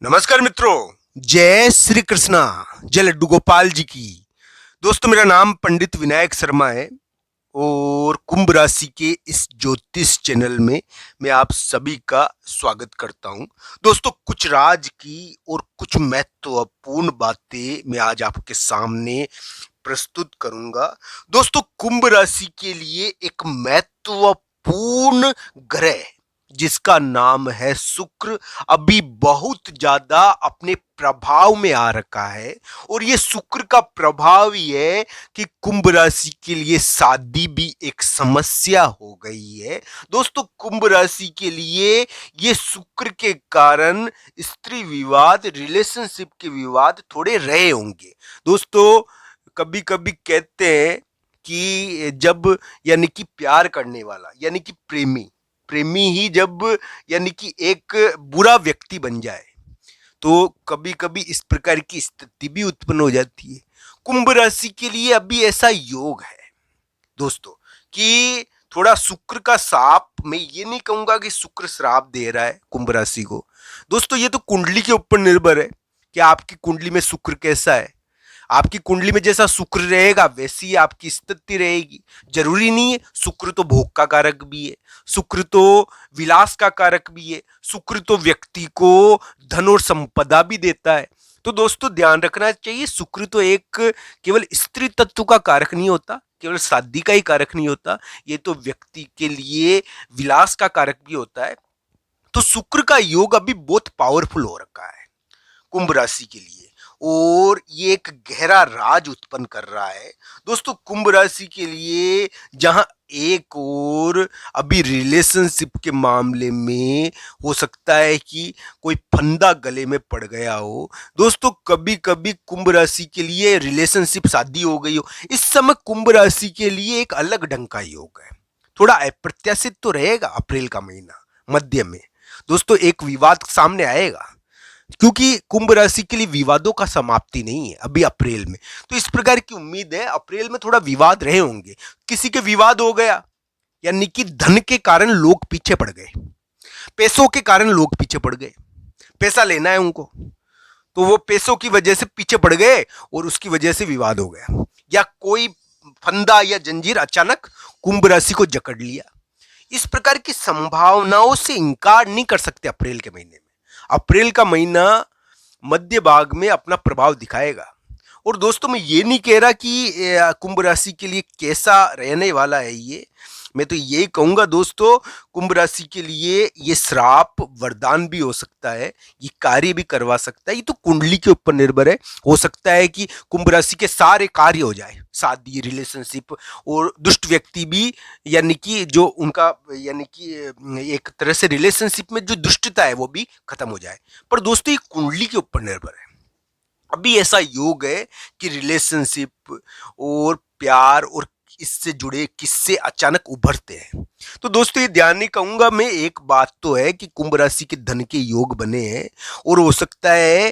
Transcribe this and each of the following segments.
नमस्कार मित्रों, जय श्री कृष्णा, जय लड्डू गोपाल जी की। दोस्तों, मेरा नाम पंडित विनायक शर्मा है और कुंभ राशि के इस ज्योतिष चैनल में मैं आप सभी का स्वागत करता हूं। दोस्तों, कुछ राज की और कुछ महत्वपूर्ण बातें मैं आज आपके सामने प्रस्तुत करूंगा। दोस्तों, कुंभ राशि के लिए एक महत्वपूर्ण ग्रह जिसका नाम है शुक्र अभी बहुत ज्यादा अपने प्रभाव में आ रखा है और ये शुक्र का प्रभाव ही है कि कुंभ राशि के लिए शादी भी एक समस्या हो गई है। दोस्तों, कुंभ राशि के लिए ये शुक्र के कारण स्त्री विवाद, रिलेशनशिप के विवाद थोड़े रहे होंगे। दोस्तों, कभी कभी कहते हैं कि जब यानी कि प्यार करने वाला यानी कि प्रेमी प्रेमी ही जब यानी कि एक बुरा व्यक्ति बन जाए तो कभी कभी इस प्रकार की स्थिति भी उत्पन्न हो जाती है। कुंभ राशि के लिए अभी ऐसा योग है दोस्तों कि थोड़ा शुक्र का श्राप, मैं ये नहीं कहूंगा कि शुक्र श्राप दे रहा है कुंभ राशि को। दोस्तों, ये तो कुंडली के ऊपर निर्भर है कि आपकी कुंडली में शुक्र कैसा है। आपकी कुंडली में जैसा शुक्र रहेगा वैसी आपकी स्थिति रहेगी। जरूरी नहीं है, शुक्र तो भोग का कारक भी है, शुक्र तो विलास का कारक भी है, शुक्र तो व्यक्ति को धन और संपदा भी देता है। तो दोस्तों, ध्यान रखना चाहिए, शुक्र तो एक केवल स्त्री तत्व का कारक नहीं होता, केवल शादी का ही कारक नहीं होता, ये तो व्यक्ति के लिए विलास का कारक भी होता है। तो शुक्र का योग अभी बहुत पावरफुल हो रखा है कुंभ राशि के लिए और ये एक गहरा राज उत्पन्न कर रहा है। दोस्तों, कुंभ राशि के लिए जहां एक और अभी रिलेशनशिप के मामले में हो सकता है कि कोई फंदा गले में पड़ गया हो। दोस्तों, कभी कभी कुंभ राशि के लिए रिलेशनशिप शादी हो गई हो। इस समय कुंभ राशि के लिए एक अलग ढंग का योग है, थोड़ा अप्रत्याशित तो रहेगा। अप्रैल का महीना मध्य में दोस्तों एक विवाद सामने आएगा क्योंकि कुंभ राशि के लिए विवादों का समाप्ति नहीं है अभी अप्रैल में। तो इस प्रकार की उम्मीद है अप्रैल में थोड़ा विवाद रहे होंगे। किसी के विवाद हो गया यानी कि धन के कारण लोग पीछे पड़ गए, पैसों के कारण लोग पीछे पड़ गए, पैसा लेना है उनको तो वो पैसों की वजह से पीछे पड़ गए और उसकी वजह से विवाद हो गया, या कोई फंदा या जंजीर अचानक कुंभ राशि को जकड़ लिया। इस प्रकार की संभावनाओं से इंकार नहीं कर सकते अप्रैल के महीने में। अप्रैल का महीना मध्य भाग में अपना प्रभाव दिखाएगा। और दोस्तों, मैं ये नहीं कह रहा कि कुंभ राशि के लिए कैसा रहने वाला है ये, मैं तो यही कहूंगा दोस्तों, कुंभ राशि के लिए ये श्राप वरदान भी हो सकता है, ये कार्य भी करवा सकता है। ये तो कुंडली के ऊपर निर्भर है। हो सकता है कि कुंभ राशि के सारे कार्य हो जाए, शादी, रिलेशनशिप और दुष्ट व्यक्ति भी यानी कि जो उनका यानी कि एक तरह से रिलेशनशिप में जो दुष्टता है वो भी खत्म हो जाए। पर दोस्तों, ये कुंडली के ऊपर निर्भर है। अभी ऐसा योग है कि रिलेशनशिप और प्यार और इससे जुड़े किस्से अचानक उभरते हैं। तो दोस्तों, ये ध्यान नहीं कहूंगा मैं, एक बात तो है कि कुंभ राशि के धन के योग बने हैं और हो सकता है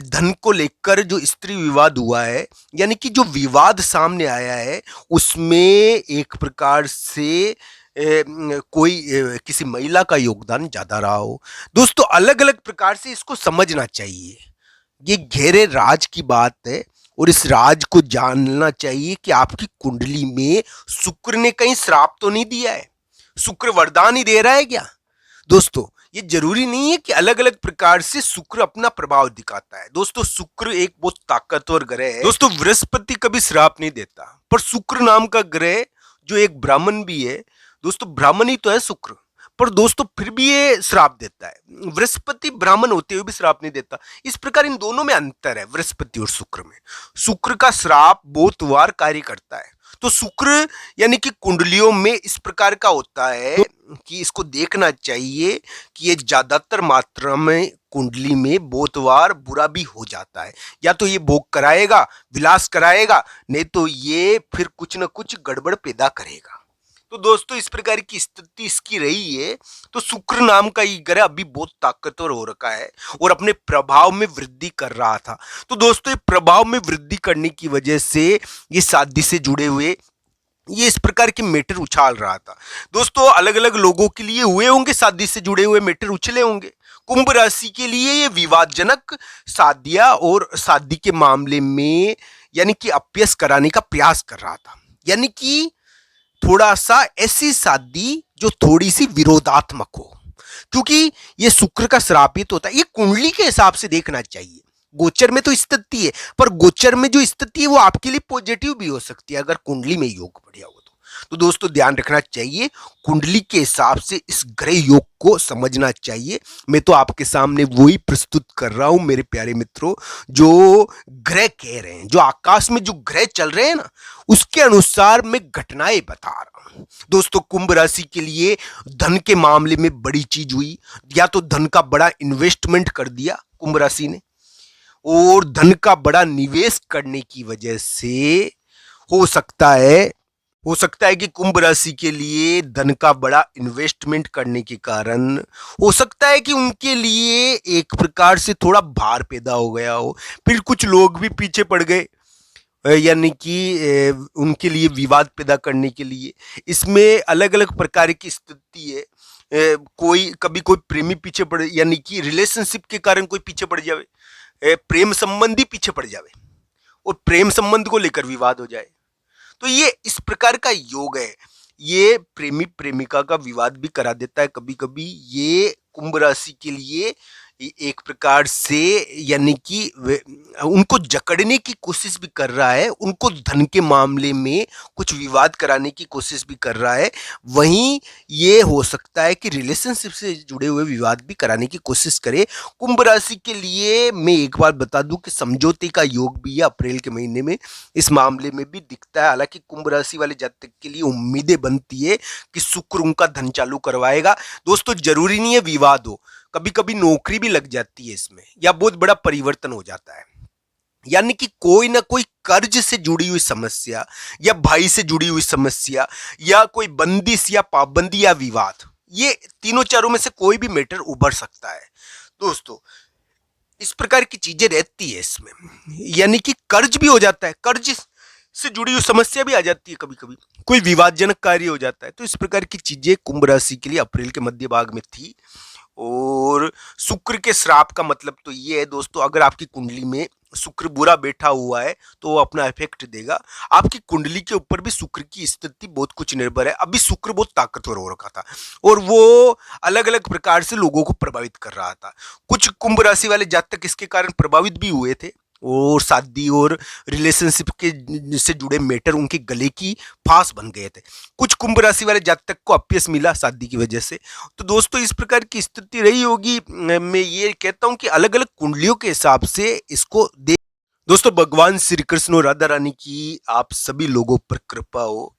धन को लेकर जो स्त्री विवाद हुआ है यानी कि जो विवाद सामने आया है उसमें एक प्रकार से कोई किसी महिला का योगदान ज्यादा रहा हो। दोस्तों, अलग अलग प्रकार से इसको समझना चाहिए। ये गहरे राज की बात है और इस राज को जानना चाहिए कि आपकी कुंडली में शुक्र ने कहीं श्राप तो नहीं दिया है, शुक्र वरदान ही दे रहा है क्या। दोस्तों, ये जरूरी नहीं है कि अलग अलग प्रकार से शुक्र अपना प्रभाव दिखाता है। दोस्तों, शुक्र एक बहुत ताकतवर ग्रह है। दोस्तों, बृहस्पति कभी श्राप नहीं देता, पर शुक्र नाम का ग्रह जो एक ब्राह्मण भी है, दोस्तों ब्राह्मण ही तो है शुक्र, पर दोस्तों फिर भी ये श्राप देता है। बृहस्पति ब्राह्मण होते हुए भी श्राप नहीं देता। इस प्रकार इन दोनों में अंतर है, बृहस्पति और शुक्र में। शुक्र का श्राप बहुत बार कार्य करता है। तो शुक्र यानी कि कुंडलियों में इस प्रकार का होता है कि इसको देखना चाहिए कि ये ज्यादातर मात्रा में कुंडली में बहुत बार बुरा भी हो जाता है। या तो ये भोग कराएगा, विलास कराएगा, नहीं तो ये फिर कुछ ना कुछ गड़बड़ पैदा करेगा। तो दोस्तों, इस प्रकार की स्थिति इसकी रही है। तो शुक्र नाम का ये ग्रह अभी बहुत ताकतवर हो रखा है और अपने प्रभाव में वृद्धि कर रहा था। तो दोस्तों, ये प्रभाव में वृद्धि करने की वजह से ये शादी से जुड़े हुए ये इस प्रकार के मैटर उछाल रहा था। दोस्तों, अलग अलग लोगों के लिए हुए होंगे, शादी से जुड़े हुए मैटर उछले होंगे। कुंभ राशि के लिए ये विवादजनक शादियां और शादी के मामले में यानी कि अपयस कराने का प्रयास कर रहा था। यानी कि थोड़ा सा ऐसी शादी जो थोड़ी सी विरोधात्मक हो, क्योंकि ये शुक्र का श्रापित होता है। ये कुंडली के हिसाब से देखना चाहिए। गोचर में तो स्थिति है, पर गोचर में जो स्थिति है वो आपके लिए पॉजिटिव भी हो सकती है अगर कुंडली में योग बढ़िया हो तो दोस्तों ध्यान रखना चाहिए, कुंडली के हिसाब से इस ग्रह योग को समझना चाहिए। मैं तो आपके सामने वही प्रस्तुत कर रहा हूं मेरे प्यारे मित्रों, जो ग्रह कह रहे हैं, जो आकाश में जो ग्रह चल रहे हैं ना, उसके अनुसार मैं घटनाएं बता रहा हूं। दोस्तों कुंभ राशि के लिए धन के मामले में बड़ी चीज हुई, या तो धन का बड़ा इन्वेस्टमेंट कर दिया कुंभ राशि ने, और धन का बड़ा निवेश करने की वजह से हो सकता है कि कुंभ राशि के लिए धन का बड़ा इन्वेस्टमेंट करने के कारण हो सकता है कि उनके लिए एक प्रकार से थोड़ा भार पैदा हो गया हो। फिर कुछ लोग भी पीछे पड़ गए, यानी कि उनके लिए विवाद पैदा करने के लिए। इसमें अलग अलग प्रकार की स्थिति है। कोई कभी कोई प्रेमी पीछे पड़े, यानी कि रिलेशनशिप के कारण कोई पीछे पड़ जावे, प्रेम संबंधी पीछे पड़ जावे और प्रेम संबंध को लेकर विवाद हो जाए। तो ये इस प्रकार का योग है। ये प्रेमी प्रेमिका का विवाद भी करा देता है कभी कभी। ये कुंभ राशि के लिए एक प्रकार से यानी कि उनको जकड़ने की कोशिश भी कर रहा है, उनको धन के मामले में कुछ विवाद कराने की कोशिश भी कर रहा है। वहीं ये हो सकता है कि रिलेशनशिप से जुड़े हुए विवाद भी कराने की कोशिश करे। कुंभ राशि के लिए मैं एक बात बता दूं कि समझौते का योग भी है अप्रैल के महीने में, इस मामले में भी दिखता है। हालांकि कुंभ राशि वाले जातक के लिए उम्मीदें बनती है कि शुक्र उनका धन चालू करवाएगा। दोस्तों जरूरी नहीं है विवाद हो, कभी कभी नौकरी भी लग जाती है इसमें, या बहुत बड़ा परिवर्तन हो जाता है। यानी कि कोई ना कोई कर्ज से जुड़ी हुई समस्या, या भाई से जुड़ी हुई समस्या, या कोई बंदिश या पाबंदी या विवाद, ये तीनों चारों में से कोई भी मैटर उभर सकता है। दोस्तों इस प्रकार की चीजें रहती है इसमें, यानी कि कर्ज भी हो जाता है, कर्ज से जुड़ी हुई समस्या भी आ जाती है, कभी कभी कोई विवादजनक कार्य हो जाता है। तो इस प्रकार की चीजें कुंभ राशि के लिए अप्रैल के मध्य भाग में थी। और शुक्र के श्राप का मतलब तो ये है दोस्तों, अगर आपकी कुंडली में शुक्र बुरा बैठा हुआ है तो वो अपना इफेक्ट देगा। आपकी कुंडली के ऊपर भी शुक्र की स्थिति बहुत कुछ निर्भर है। अभी शुक्र बहुत ताकतवर हो रखा था और वो अलग अलग प्रकार से लोगों को प्रभावित कर रहा था। कुछ कुंभ राशि वाले जातक इसके कारण प्रभावित भी हुए थे, और शादी और रिलेशनशिप के से जुड़े मैटर उनके गले की फांस बन गए थे। कुछ कुंभ राशि वाले जातक को अपयश मिला शादी की वजह से। तो दोस्तों इस प्रकार की स्थिति रही होगी। मैं ये कहता हूं कि अलग अलग कुंडलियों के हिसाब से इसको देख। दोस्तों भगवान श्री कृष्ण और राधा रानी की आप सभी लोगों पर कृपा हो।